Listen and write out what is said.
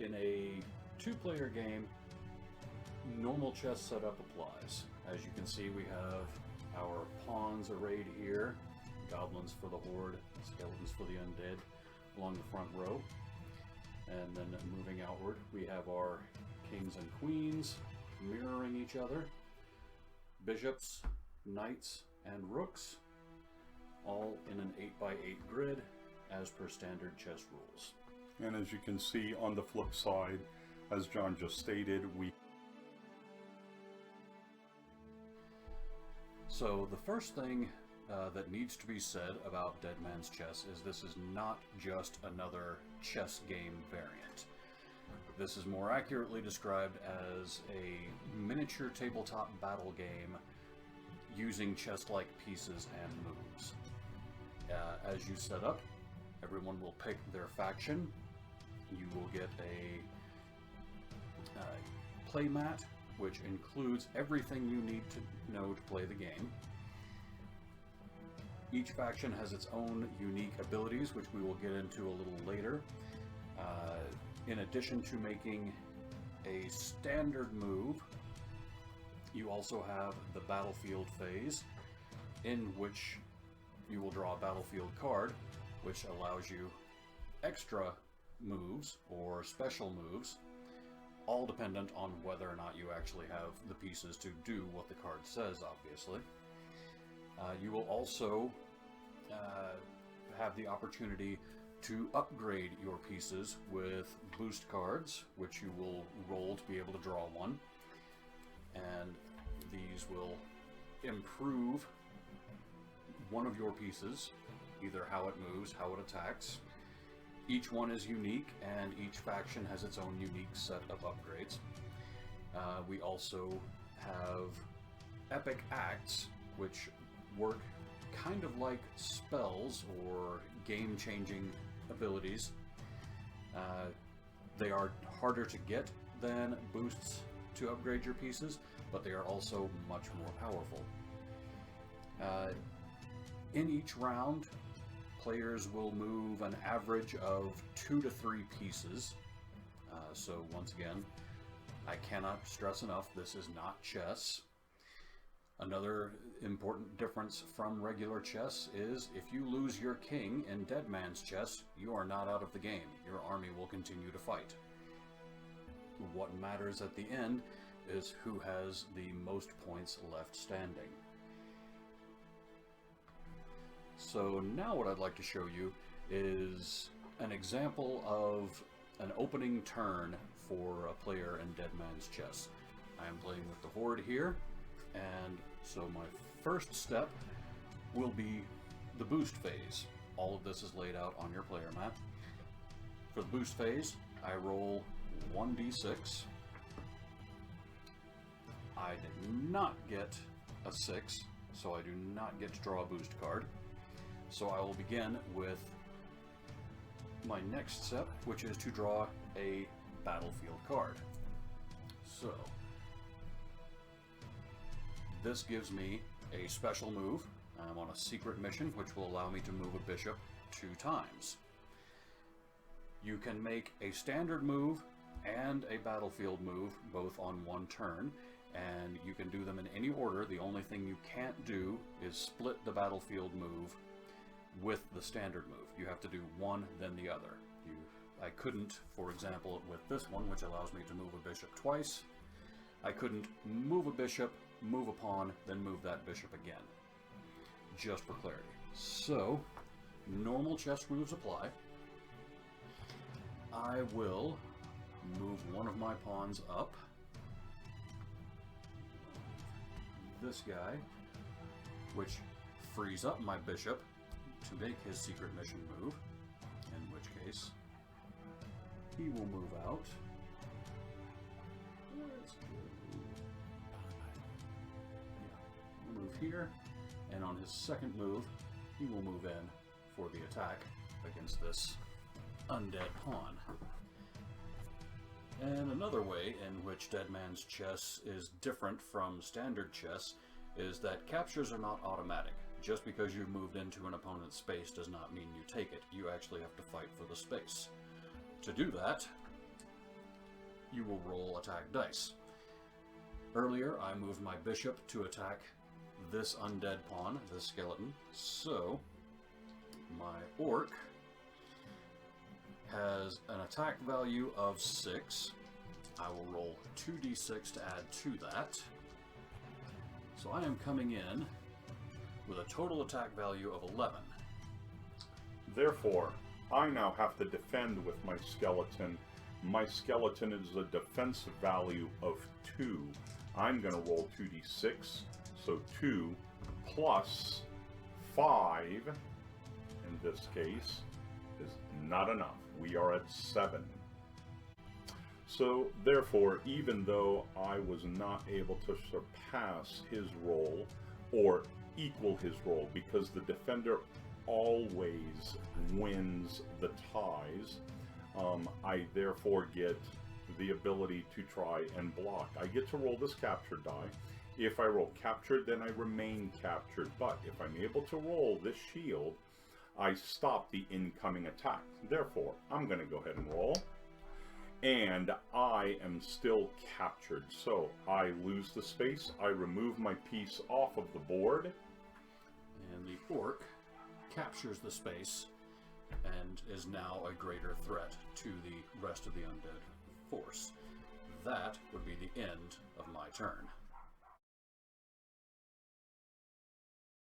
In a two-player game, normal chess setup applies. As you can see, we have our pawns arrayed here, goblins for the horde, skeletons for the undead, along the front row. And then moving outward, we have our kings and queens mirroring each other, bishops, knights, and rooks, all in an 8x8 grid as per standard chess rules. And as you can see on the flip side, as John just stated, So the first thing that needs to be said about Dead Man's Chess is this is not just another chess game variant. This is more accurately described as a miniature tabletop battle game using chess-like pieces and moves. As you set up, everyone will pick their faction. You will get a play mat, which includes everything you need to know to play the game. Each faction has its own unique abilities, which we will get into a little later. In addition to making a standard move, you also have the battlefield phase, in which you will draw a battlefield card, which allows you extra moves or special moves, all dependent on whether or not you actually have the pieces to do what the card says, obviously. You will also have the opportunity to upgrade your pieces with boost cards, which you will roll to be able to draw one. And these will improve one of your pieces, either how it moves, how it attacks. Each one is unique, and each faction has its own unique set of upgrades. We also have epic acts, which work kind of like spells or game-changing abilities. They are harder to get than boosts to upgrade your pieces, but they are also much more powerful. In each round, players will move an average of 2 to 3 pieces. So once again, I cannot stress enough, this is not chess. Another important difference from regular chess is if you lose your king in Dead Man's Chess, you are not out of the game. Your army will continue to fight. What matters at the end is who has the most points left standing. So now what I'd like to show you is an example of an opening turn for a player in Dead Man's Chess. I am playing with the Horde here, and so my first step will be the boost phase. All of this is laid out on your player map. For the boost phase, I roll 1d6. I did not get a 6, so I do not get to draw a boost card. So I will begin with my next step, which is to draw a battlefield card. So this gives me a special move. I'm on a secret mission, which will allow me to move a bishop 2 times. You can make a standard move and a battlefield move, both on one turn, and you can do them in any order. The only thing you can't do is split the battlefield move with the standard move. You have to do one, then the other. I couldn't, for example, with this one, which allows me to move a bishop twice, I couldn't move a bishop, move a pawn, then move that bishop again. Just for clarity. So, normal chess moves apply. I will move one of my pawns up. This guy, which frees up my bishop to make his secret mission move, in which case he will move out. Let's go. Yeah. Move here, and on his second move, he will move in for the attack against this undead pawn. And another way in which Dead Man's Chess is different from standard chess is that captures are not automatic. Just because you've moved into an opponent's space does not mean you take it. You actually have to fight for the space. To do that, you will roll attack dice. Earlier, I moved my bishop to attack this undead pawn, this skeleton, so my orc has an attack value of 6. I will roll 2d6 to add to that. So I am coming in with a total attack value of 11. Therefore, I now have to defend with my skeleton. My skeleton is a defense value of 2. I'm going to roll 2d6, so 2 plus 5, in this case, is not enough. We are at 7. So, therefore, even though I was not able to surpass his roll, or equal his roll, because the defender always wins the ties, I therefore get the ability to try and block. I get to roll this captured die. If I roll captured, then I remain captured. But if I'm able to roll this shield, I stop the incoming attack. Therefore, I'm going to go ahead and roll. And I am still captured. So I lose the space. I remove my piece off of the board. And the orc captures the space and is now a greater threat to the rest of the undead force. That would be the end of my turn.